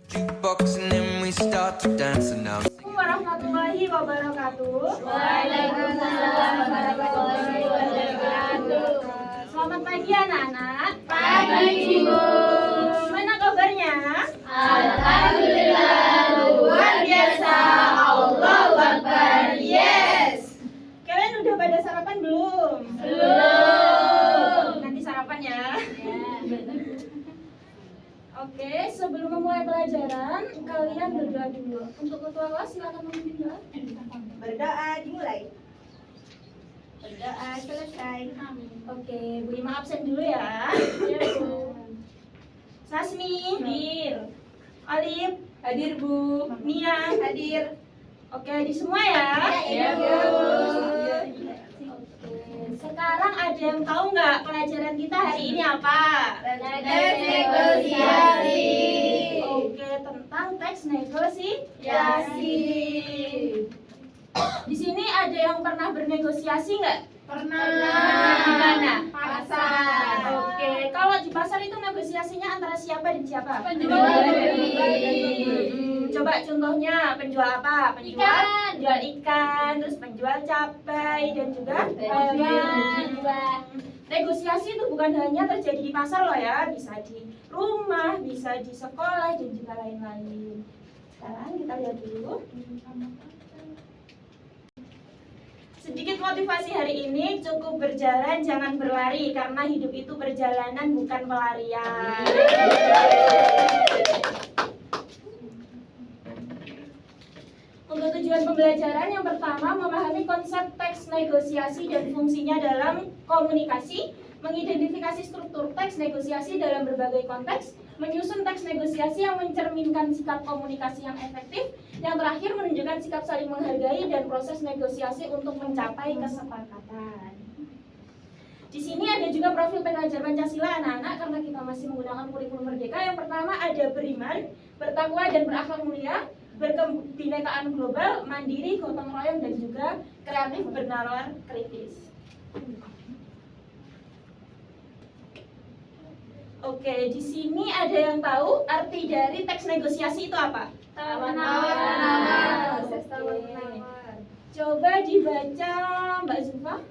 Jukebox and then we start to dance and now. Warahmatullahi wabarakatuh. Waalaikumsalam warahmatullahi wabarakatuh. Selamat pagi anak-anak. Pagi Ibu. Gimana kabarnya? Alhamdulillah luar biasa. Allahu Akbar. Yes. Kalian udah pada sarapan belum? Belum. Nanti sarapan ya. Oke, sebelum memulai pelajaran, kalian berdoa dulu. Untuk ketua kelas silakan memimpin doa. Berdoa dimulai. Berdoa selesai. Oke, Bu Ima absen dulu ya. Sasmi, hadir. Alif, hadir Bu. Nia, hadir. Oke, di semua ya. Iya, Bu. Oke, sekarang ada yang tahu nggak pelajaran kita hari ini apa? Teks negosiasi. Oke, tentang teks negosiasi. Di sini ada yang pernah bernegosiasi nggak? Pernah. Di mana? Pasar. Oke, kalau di pasar itu negosiasinya antara siapa dan siapa? Penjual dan pembeli. Coba contohnya penjual apa? Ikan. Penjual ikan, terus penjual cabai dan juga Buah. negosiasi itu bukan hanya terjadi di pasar loh ya, bisa di rumah, bisa di sekolah dan juga lain-lain. Sekarang kita lihat dulu. Sedikit motivasi hari ini, cukup berjalan jangan berlari karena hidup itu perjalanan bukan pelarian. Untuk tujuan pembelajaran yang pertama, memahami konsep teks negosiasi dan fungsinya dalam komunikasi, mengidentifikasi struktur teks negosiasi dalam berbagai konteks, menyusun teks negosiasi yang mencerminkan sikap komunikasi yang efektif, yang terakhir menunjukkan sikap saling menghargai dan proses negosiasi untuk mencapai kesepakatan. Di sini ada juga profil pelajar Pancasila anak-anak karena kita masih menggunakan kurikulum merdeka. Yang pertama ada beriman, bertakwa dan berakhlak mulia, berkebinekaan global, mandiri, gotong royong dan juga kreatif bernalar kritis. Oke, di sini ada yang tahu arti dari teks negosiasi itu apa? Tawar-menawar. Oke. Coba dibaca Mbak Zulfa.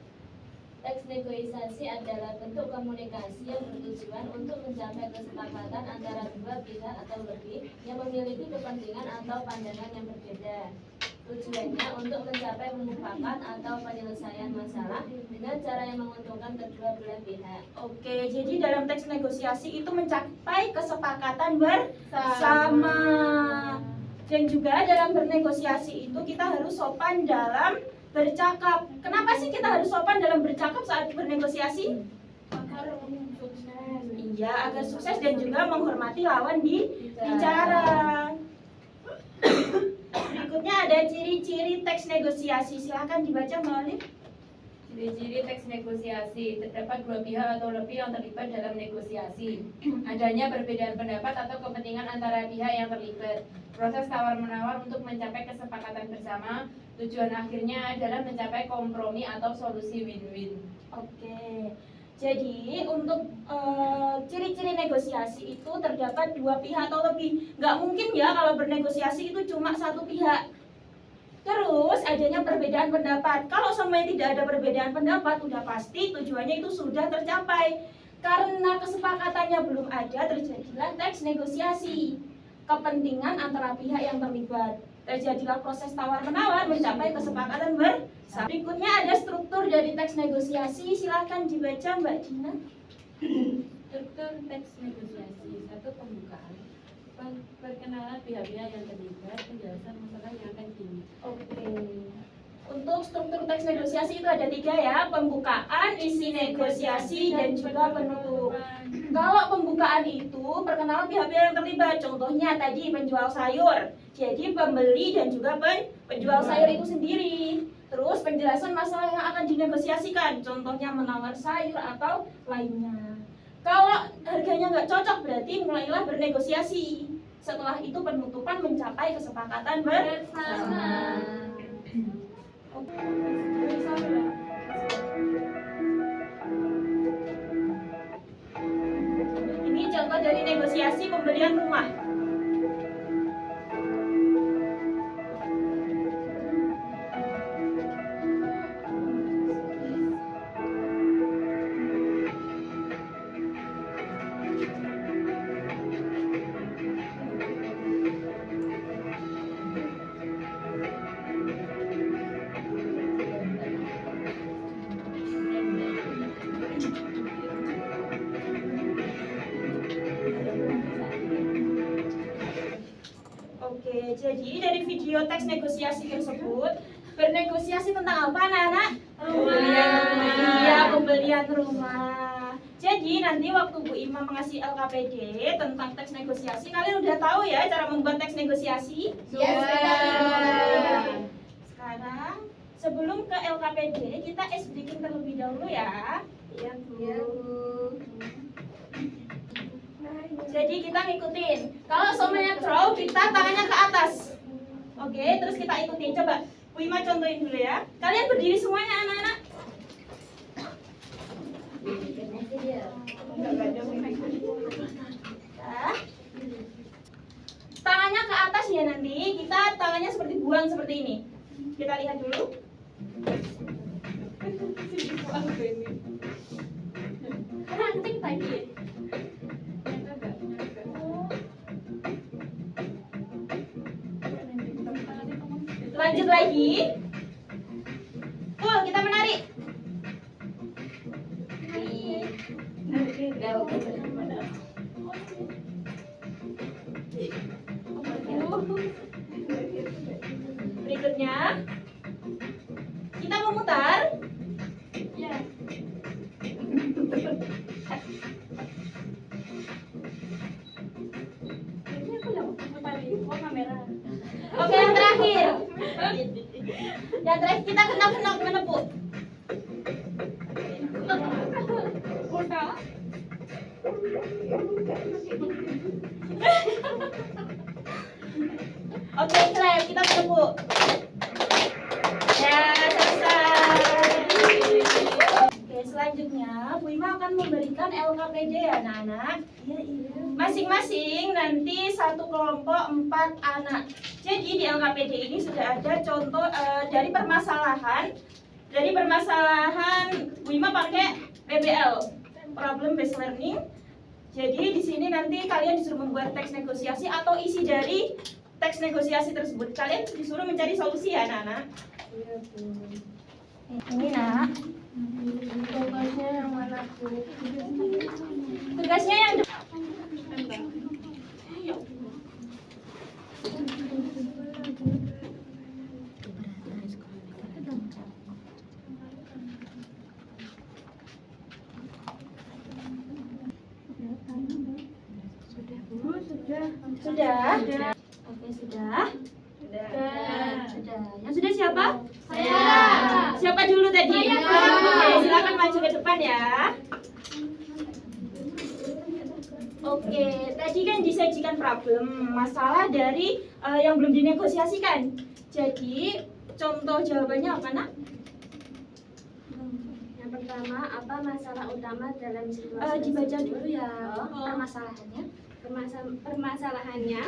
Teks negosiasi adalah bentuk komunikasi yang bertujuan untuk mencapai kesepakatan antara dua pihak atau lebih yang memiliki kepentingan atau pandangan yang berbeda. Tujuannya untuk mencapai mufakat atau penyelesaian masalah dengan cara yang menguntungkan kedua belah pihak. Oke, jadi dalam teks negosiasi itu mencapai kesepakatan bersama. Dan juga dalam bernegosiasi itu kita harus sopan dalam bercakap. Kenapa sih kita harus sopan dalam bercakap saat bernegosiasi? Iya, agar sukses dan juga menghormati lawan bicara. Berikutnya ada ciri-ciri teks negosiasi. Silahkan dibaca melalui. Ciri-ciri teks negosiasi, terdapat dua pihak atau lebih yang terlibat dalam negosiasi. Adanya perbedaan pendapat atau kepentingan antara pihak yang terlibat. Proses tawar-menawar untuk mencapai kesepakatan bersama. Tujuan akhirnya adalah mencapai kompromi atau solusi win-win. Oke. Jadi untuk ciri-ciri negosiasi itu terdapat dua pihak atau lebih. Nggak mungkin ya kalau bernegosiasi itu cuma satu pihak. Terus adanya perbedaan pendapat. Kalau semuanya tidak ada perbedaan pendapat, udah pasti tujuannya itu sudah tercapai. Karena kesepakatannya belum ada, terjadilah teks negosiasi. Kepentingan antara pihak yang terlibat. Terjadilah proses tawar-menawar mencapai kesepakatan bersama. Berikutnya ada struktur dari teks negosiasi. Silahkan dibaca Mbak Dina. Struktur teks negosiasi, satu pembukaan, perkenalan pihak-pihak yang terlibat, penjelasan masalah yang akan dimiliki. Oke. Untuk struktur teks negosiasi itu ada tiga ya, pembukaan, isi negosiasi, dan juga penutup. Kalau pembukaan itu perkenalan pihak-pihak yang terlibat, contohnya tadi penjual sayur. Jadi pembeli dan juga penjual sayur itu sendiri. Terus penjelasan masalah yang akan dinegosiasikan, contohnya menawar sayur atau lainnya. Kalau harganya nggak cocok berarti mulailah bernegosiasi. Setelah itu penutupan mencapai kesepakatan bersama. Ini contoh dari negosiasi pembelian rumah. Oke, jadi dari video teks negosiasi tersebut bernegosiasi tentang apa anak-anak? Iya, pembelian rumah. Jadi nanti waktu Bu Ima mengasih LKPD tentang teks negosiasi, kalian udah tahu ya cara membuat teks negosiasi? Sekarang sebelum ke LKPD kita iced breaking terlebih dahulu ya. Iya, Bu. Jadi kita ngikutin. Kalau somanya throw, kita tangannya ke atas. Oke, terus kita ikutin. Coba Bu Ima contohin dulu ya. Kalian berdiri semuanya anak-anak. Nah, tangannya ke atas ya nanti. Kita tangannya seperti buang seperti ini. Kita lihat dulu. Ranting tadi. Lanjut lagi. Tuh, kita menarik. Berikutnya kita memutar. Oke, yang terakhir. Yang terakhir kita kenok-kenok menepuk. Oke, clap, kita menepuk. Ya, selesai. Oke, selanjutnya Bu Ima akan memberikan LKPD ya anak-anak. Masing-masing nanti satu kelompok 4 anak. Jadi di LKPD ini sudah ada contoh dari permasalahan. Dari permasalahan Bu Ima pakai PBL, Problem Based Learning. Jadi di sini nanti kalian disuruh membuat teks negosiasi atau isi dari teks negosiasi tersebut. Kalian disuruh mencari solusi ya anak-anak. Ini nak. Tugasnya yang mana, Bu? Tugasnya yang Sudah? Oke, sudah. Sudah. Yang sudah siapa? Saya. Siapa dulu tadi? Saya. Oke, silakan maju ke depan ya. Oke, tadi kan disajikan problem masalah dari yang belum dinegosiasikan. Jadi, contoh jawabannya apa, Nak? Yang pertama, apa masalah utama dalam situasi Dibaca tersebut? dulu ya permasalahannya. Permasalahannya,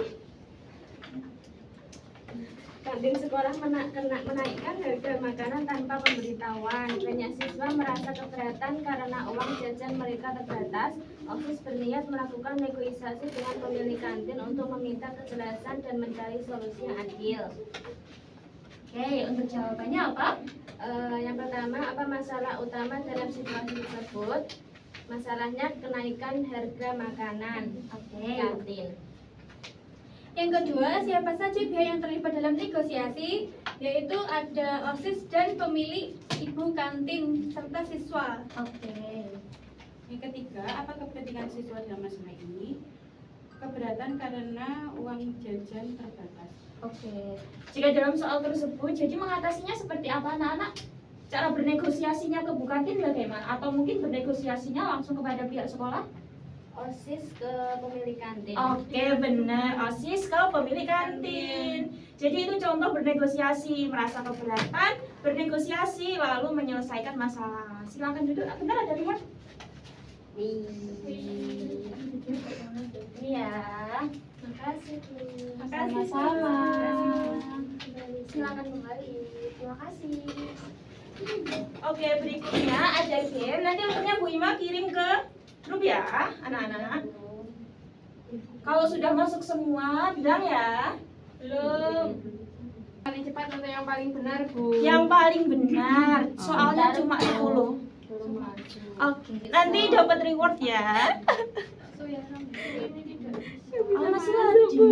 kantin sekolah menaikkan harga makanan tanpa pemberitahuan. Banyak siswa merasa keberatan karena uang jajan mereka terbatas. OSIS berniat melakukan negosiasi dengan pemilik kantin untuk meminta kejelasan dan mencari solusi yang adil. Oke, untuk jawabannya apa? Yang pertama, apa masalah utama dalam situasi tersebut? Masalahnya kenaikan harga makanan kantin. Yang kedua, siapa saja pihak yang terlibat dalam negosiasi, yaitu ada OSIS dan pemilik ibu kantin serta siswa. Oke. Yang ketiga, apa kepentingan siswa dalam masalah ini? Keberatan karena uang jajan terbatas. Oke. Jika dalam soal tersebut, jadi mengatasinya seperti apa anak-anak? Cara bernegosiasinya ke Bu Kantin bagaimana? Atau mungkin bernegosiasinya langsung kepada pihak sekolah? OSIS ke pemilik kantin. Oke, benar. OSIS ke pemilik kantin. Jadi itu contoh bernegosiasi, merasa keberatan, bernegosiasi, lalu menyelesaikan masalah. Silakan duduk. Bentar, ada remote. Iya. Makasih, Bu. Sama-sama. Silakan kembali. Terima kasih. Oke, berikutnya ada game. Nanti untuknya Bu Ima kirim ke grup ya, anak-anak. Kalau sudah masuk semua, bilang ya. Belum. Paling cepat atau yang paling benar, Bu? Yang paling benar. Soalnya cuma 10. Oke, nanti dapat reward ya. Oh, masih lagi.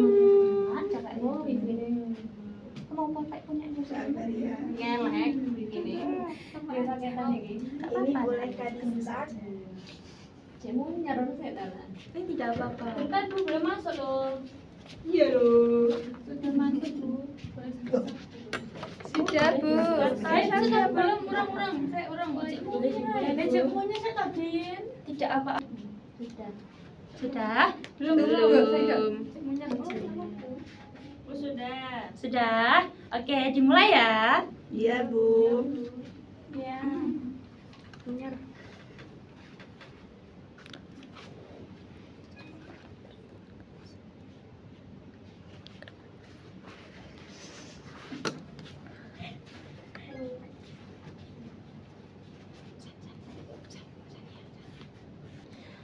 Ngelek begini. Ini boleh di-start? Cemu nyaron saya dalan. Tidak apa-apa. Bentar Bu, belum masuk loh. Iya loh. Sudah masuk Bu. Sudah, Bu. Sudah belum urang-urang. Saya urang Bu. Cemunya saya tadi. Tidak apa. Sudah. Sudah? Belum. Cemunya Oh, sudah. Sudah? Oke, dimulai ya. Iya Bu. Ya.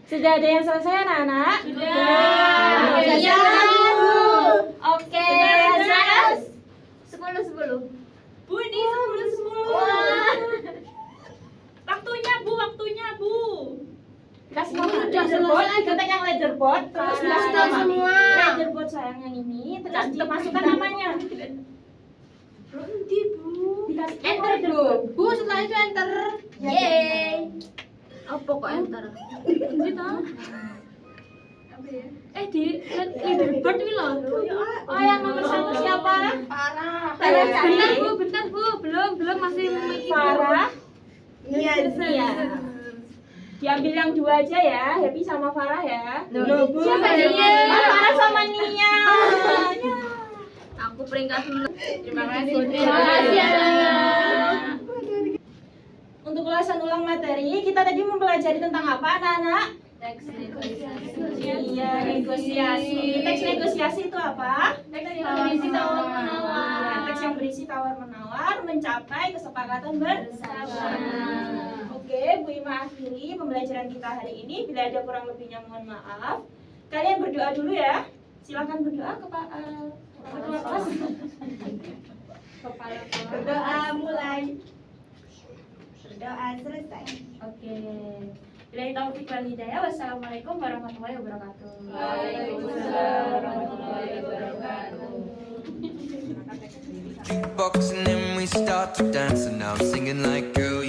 Sudah ada yang selesai anak-anak? Sudah. Iya, Bu. Oke, Sudah. 10. Bu, ini 10. Waktunya Bu. kasih nomor leaderboard, ketik yang leaderboard, terus kasih nama semua. leaderboard sayang yang ini, terus dimasukkan namanya. Berhenti, Bu. Dikasih Enter, Bu. Bu, setelah itu enter. Yeay. Apa kok enter? Di leaderboard ini loh. Oh, yang nomor 1 siapa? Bentar Bu, belum masih Farah. Iya. Iya. Diambil yang 2 aja ya, Happy sama Farah ya. Siapa Oh, dia? Farah sama Nia. Aku peringkat 9. Terima kasih. Terima kasih ya. Untuk ulasan ulang materi, kita tadi mempelajari tentang apa, anak-anak? Teks negosiasi. Iya, negosiasi. Teks negosiasi itu apa? Teks yang berisi tawar menawar. Iya, teks yang berisi tawar-menawar mencapai kesepakatan bersama. Oke, Bu Ima akhiri pembelajaran kita hari ini. Bila ada kurang lebihnya mohon maaf. Kalian berdoa dulu ya. Silakan berdoa ke Pak Ketua kelas. Kepala Berdoa mulai. Berdoa selesai. Oke. Bila taufik wal hidayah. Wassalamualaikum warahmatullahi wabarakatuh. Waalaikumsalam warahmatullahi wabarakatuh. Jukebox and then we start to dance and now I'm singing like girl